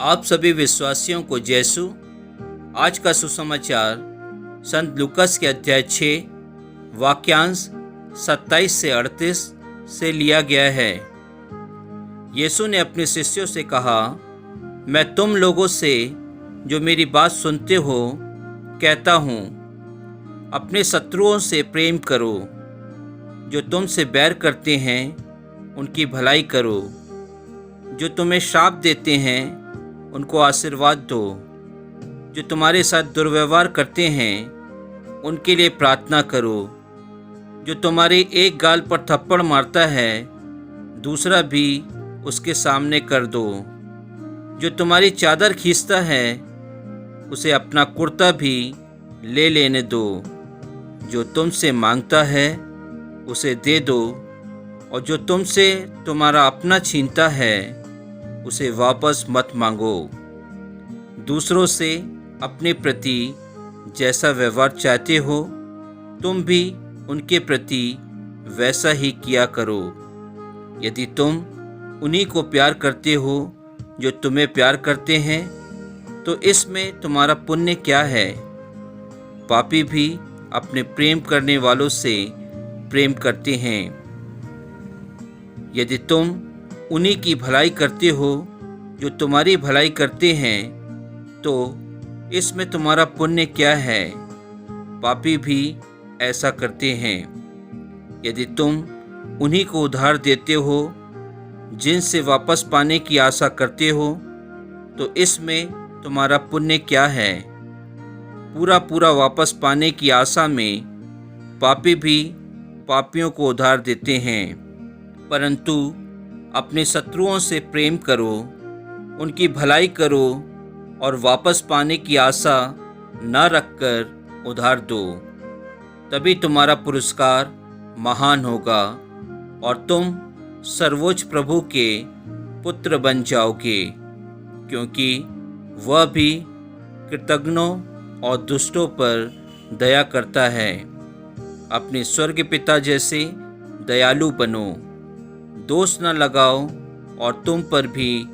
आप सभी विश्वासियों को जैसु। आज का सुसमाचार संत लूकास के अध्याय 6 वाक्यांश 27 से 38 से लिया गया है। यीशु ने अपने शिष्यों से कहा, मैं तुम लोगों से जो मेरी बात सुनते हो कहता हूँ, अपने शत्रुओं से प्रेम करो, जो तुमसे बैर करते हैं उनकी भलाई करो, जो तुम्हें श्राप देते हैं उनको आशीर्वाद दो, जो तुम्हारे साथ दुर्व्यवहार करते हैं उनके लिए प्रार्थना करो, जो तुम्हारे एक गाल पर थप्पड़ मारता है दूसरा भी उसके सामने कर दो, जो तुम्हारी चादर खींचता है उसे अपना कुर्ता भी ले लेने दो, जो तुमसे मांगता है उसे दे दो, और जो तुमसे तुम्हारा अपना छीनता है उसे वापस मत मांगो। दूसरों से अपने प्रति जैसा व्यवहार चाहते हो तुम भी उनके प्रति वैसा ही किया करो। यदि तुम उन्हीं को प्यार करते हो जो तुम्हें प्यार करते हैं तो इसमें तुम्हारा पुण्य क्या है? पापी भी अपने प्रेम करने वालों से प्रेम करते हैं। यदि तुम उन्हीं की भलाई करते हो जो तुम्हारी भलाई करते हैं तो इसमें तुम्हारा पुण्य क्या है? पापी भी ऐसा करते हैं। यदि तुम उन्हीं को उधार देते हो जिनसे वापस पाने की आशा करते हो तो इसमें तुम्हारा पुण्य क्या है? पूरा पूरा वापस पाने की आशा में पापी भी पापियों को उधार देते हैं। परंतु अपने शत्रुओं से प्रेम करो, उनकी भलाई करो और वापस पाने की आशा न रखकर उधार दो। तभी तुम्हारा पुरस्कार महान होगा और तुम सर्वोच्च प्रभु के पुत्र बन जाओगे, क्योंकि वह भी कृतज्ञों और दुष्टों पर दया करता है। अपने स्वर्ग पिता जैसे दयालु बनो, दोष न लगाओ और तुम पर भी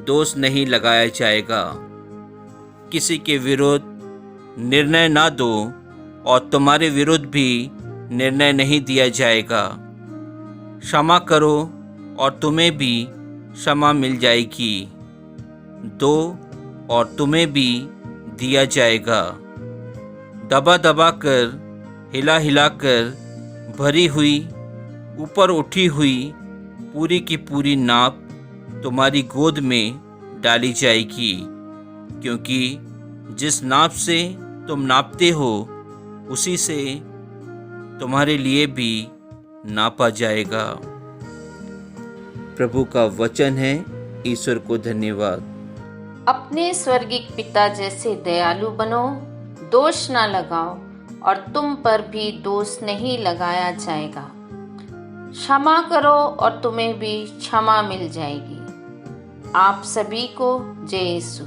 दोष नहीं लगाया जाएगा। किसी के विरुद्ध निर्णय ना दो और तुम्हारे विरुद्ध भी निर्णय नहीं दिया जाएगा। क्षमा करो और तुम्हें भी क्षमा मिल जाएगी। दो और तुम्हें भी दिया जाएगा। दबा दबा कर, हिला हिला कर भरी हुई, ऊपर उठी हुई पूरी की पूरी नाप तुम्हारी गोद में डाली जाएगी, क्योंकि जिस नाप से तुम नापते हो उसी से तुम्हारे लिए भी नापा जाएगा। प्रभु का वचन है। ईश्वर को धन्यवाद। अपने स्वर्गीय पिता जैसे दयालु बनो, दोष ना लगाओ और तुम पर भी दोष नहीं लगाया जाएगा। क्षमा करो और तुम्हें भी क्षमा मिल जाएगी। आप सभी को जय यीशु।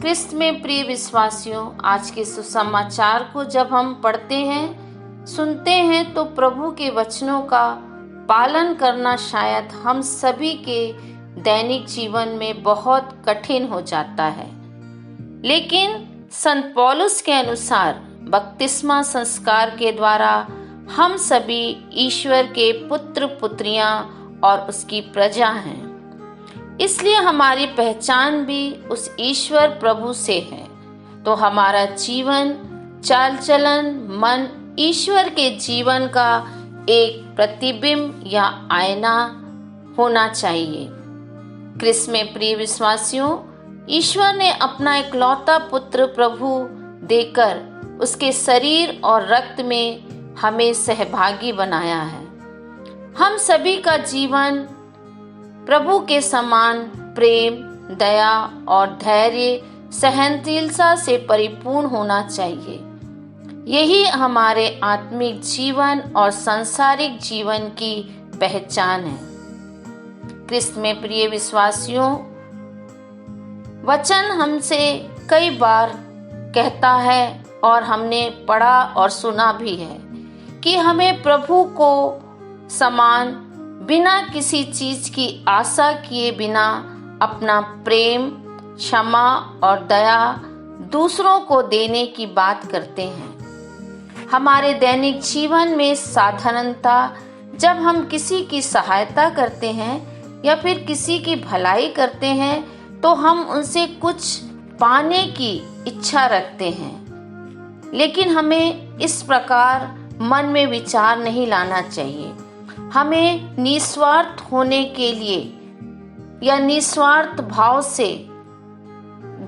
क्रिस्त में प्रिय विश्वासियों, आज के सुसमाचार को जब हम पढ़ते हैं, सुनते हैं तो प्रभु के वचनों का पालन करना शायद हम सभी के दैनिक जीवन में बहुत कठिन हो जाता है। लेकिन संत पौलुस के अनुसार बपतिस्मा संस्कार के द्वारा हम सभी ईश्वर के पुत्र पुत्रियां और उसकी प्रजा हैं। इसलिए हमारी पहचान भी उस ईश्वर प्रभु से है। तो हमारा जीवन, चाल चलन, मन ईश्वर के जीवन का एक प्रतिबिंब या आईना होना चाहिए। क्रिस्त में प्रिय विश्वासियों, ईश्वर ने अपना इकलौता पुत्र प्रभु देकर उसके शरीर और रक्त में हमें सहभागी बनाया है। हम सभी का जीवन प्रभु के समान प्रेम, दया और धैर्य, सहनशीलता से परिपूर्ण होना चाहिए। यही हमारे आत्मिक जीवन और सांसारिक जीवन की पहचान है। क्रिस्त में प्रिय विश्वासियों, वचन हमसे कई बार कहता है और हमने पढ़ा और सुना भी है कि हमें प्रभु को समान बिना किसी चीज की आशा किए बिना अपना प्रेम क्षमा और दया दूसरों को देने की बात करते हैं। हमारे दैनिक जीवन में साधारणता जब हम किसी की सहायता करते हैं या फिर किसी की भलाई करते हैं तो हम उनसे कुछ पाने की इच्छा रखते हैं, लेकिन हमें इस प्रकार मन में विचार नहीं लाना चाहिए। हमें निस्वार्थ होने के लिए या निस्वार्थ भाव से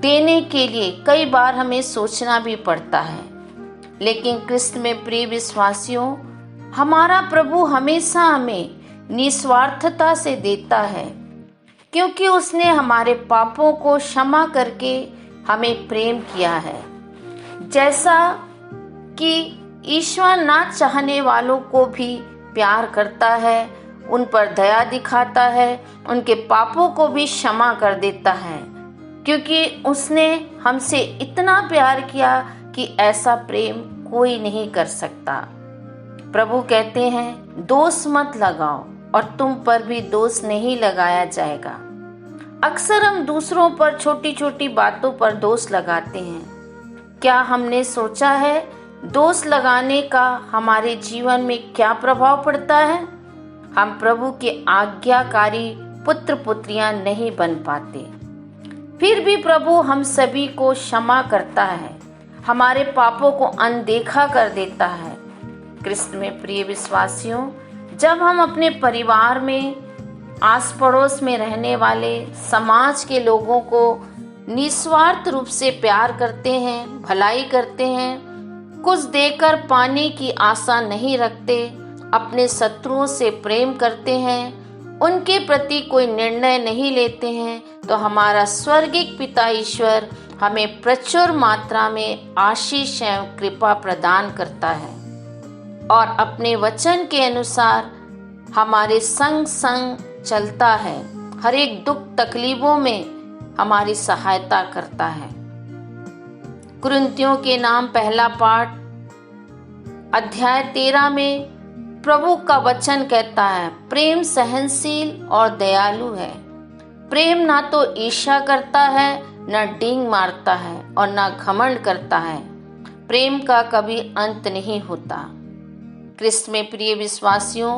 देने के लिए कई बार हमें सोचना भी पड़ता है। लेकिन क्रिस्त में प्रिय विश्वासियों, हमारा प्रभु हमेशा हमें निस्वार्थता से देता है, क्योंकि उसने हमारे पापों को क्षमा करके हमें प्रेम किया है। जैसा कि ईश्वर ना चाहने वालों को भी प्यार करता है, उन पर दया दिखाता है, उनके पापों को भी क्षमा कर देता है, क्योंकि उसने हमसे इतना प्यार किया कि ऐसा प्रेम कोई नहीं कर सकता। प्रभु कहते हैं, दोष मत लगाओ और तुम पर भी दोष नहीं लगाया जाएगा। अक्सर हम दूसरों पर छोटी छोटी बातों पर दोष लगाते हैं। क्या हमने सोचा है दोष लगाने का हमारे जीवन में क्या प्रभाव पड़ता है? हम प्रभु के आज्ञाकारी पुत्र पुत्रियां नहीं बन पाते। फिर भी प्रभु हम सभी को क्षमा करता है, हमारे पापों को अनदेखा कर देता है। क्रिस्त में प्रिय विश्वासियों, जब हम अपने परिवार में, आस पड़ोस में रहने वाले समाज के लोगों को निस्वार्थ रूप से प्यार करते हैं, भलाई करते हैं, कुछ देकर पाने की आशा नहीं रखते, अपने शत्रुओं से प्रेम करते हैं, उनके प्रति कोई निर्णय नहीं लेते हैं, तो हमारा स्वर्गीय पिता ईश्वर हमें प्रचुर मात्रा में आशीष एवं कृपा प्रदान करता है और अपने वचन के अनुसार हमारे संग संग चलता है। हर एक दुख तकलीफों में हमारी सहायता करता है। कुरिन्थियों के नाम पहला पाठ अध्याय 13 में प्रभु का वचन कहता है, प्रेम सहनशील और दयालु है। प्रेम ना तो ईर्ष्या करता है, न डींग मारता है और न घमंड करता है। प्रेम का कभी अंत नहीं होता। क्रिस्त में प्रिय विश्वासियों,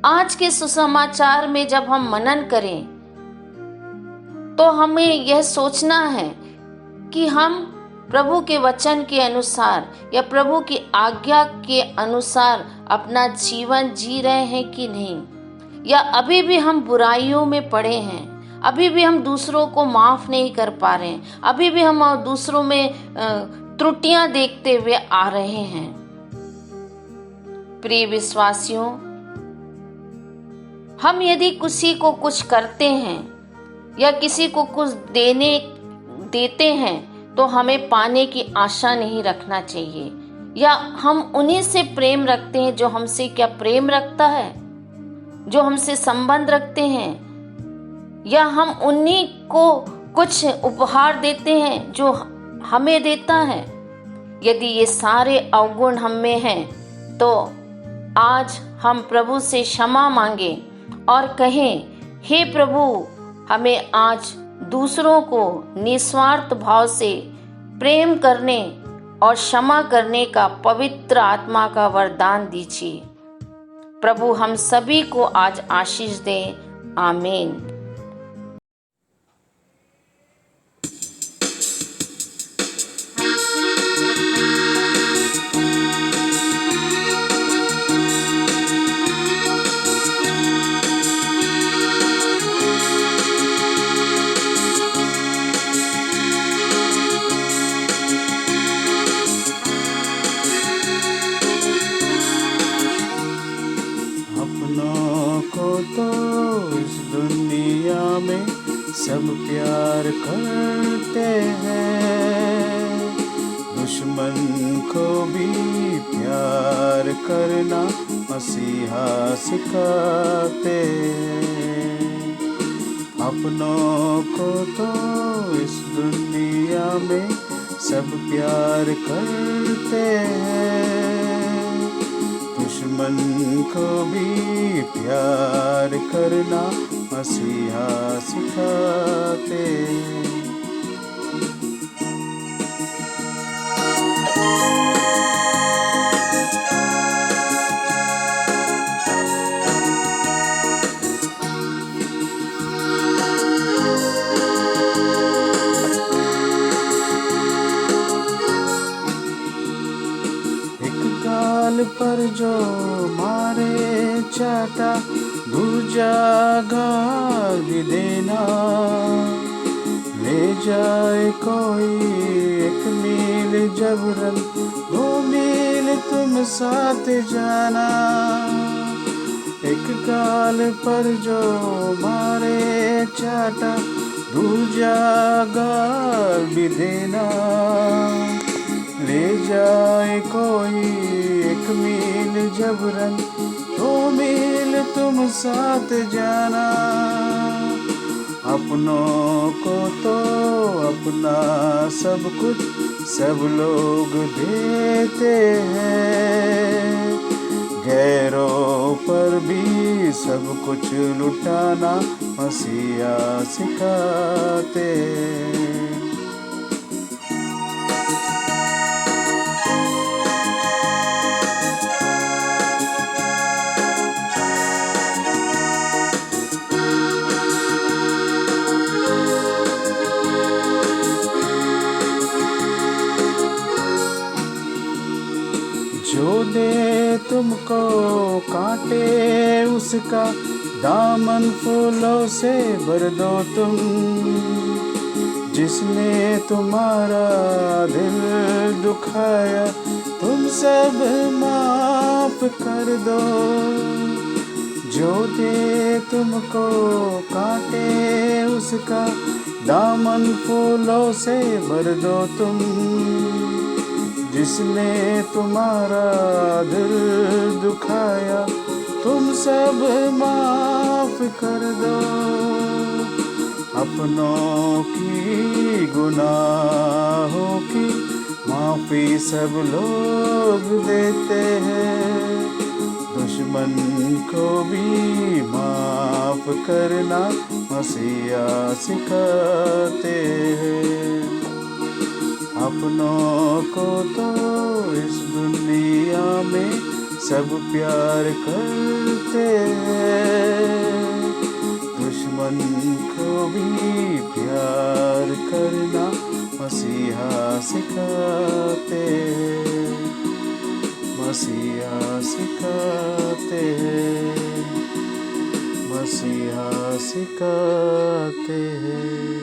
आज के सुसमाचार में जब हम मनन करें तो हमें यह सोचना है कि हम प्रभु के वचन के अनुसार या प्रभु की आज्ञा के अनुसार अपना जीवन जी रहे हैं कि नहीं, या अभी भी हम बुराइयों में पड़े हैं, अभी भी हम दूसरों को माफ नहीं कर पा रहे हैं, अभी भी हम दूसरों में त्रुटियां देखते हुए आ रहे हैं। प्रिय विश्वासियों, हम यदि किसी को कुछ करते हैं या किसी को कुछ देते हैं तो हमें पाने की आशा नहीं रखना चाहिए, या हम उन्हीं से प्रेम रखते हैं जो हमसे क्या प्रेम रखता है, जो हमसे संबंध रखते हैं, या हम उन्हीं को कुछ उपहार देते हैं जो हमें देता है। यदि ये सारे अवगुण हम में हैं तो आज हम प्रभु से क्षमा मांगे और कहें, हे प्रभु, हमें आज दूसरों को निस्वार्थ भाव से प्रेम करने और क्षमा करने का पवित्र आत्मा का वरदान दीजिए। प्रभु हम सभी को आज आशीष दे। आमीन। सब प्यार करते हैं, दुश्मन को भी प्यार करना मसीहा सिखाते हैं। अपनों को तो इस दुनिया में सब प्यार करते हैं, दुश्मन को भी प्यार करना मसीहा सिखाते। एक गाल पर जो मारे चाटा, दूजा गाल भी देना। ले जाए कोई 1 मील जबरन, 2 मील तुम साथ जाना। एक गाल पर जो मारे चाटा, दूजा गाल भी देना। ले जाए कोई 1 मील जबरन, 2 मील तुम साथ जाना। अपनों को तो अपना सब कुछ सब लोग देते हैं, गैरों पर भी सब कुछ लुटाना मसीहा सिखाते हैं। जो दे तुमको कांटे उसका दामन फूलों से भर दो तुम। जिसने तुम्हारा दिल दुखाया, तुम सब माफ कर दो। जो दे तुमको कांटे उसका दामन फूलों से भर दो तुम। जिसने तुम्हारा दिल दुखाया, तुम सब माफ कर दो। अपनों की गुनाहों की माफी सब लोग देते हैं, दुश्मन को भी माफ करना मसीहा सिखाते हैं। अपनों को तो इस दुनिया में सब प्यार करते हैं, दुश्मन को भी प्यार करना मसीहा सिखाते हैं, मसीहा सिखाते हैं, मसीहा सिखाते हैं।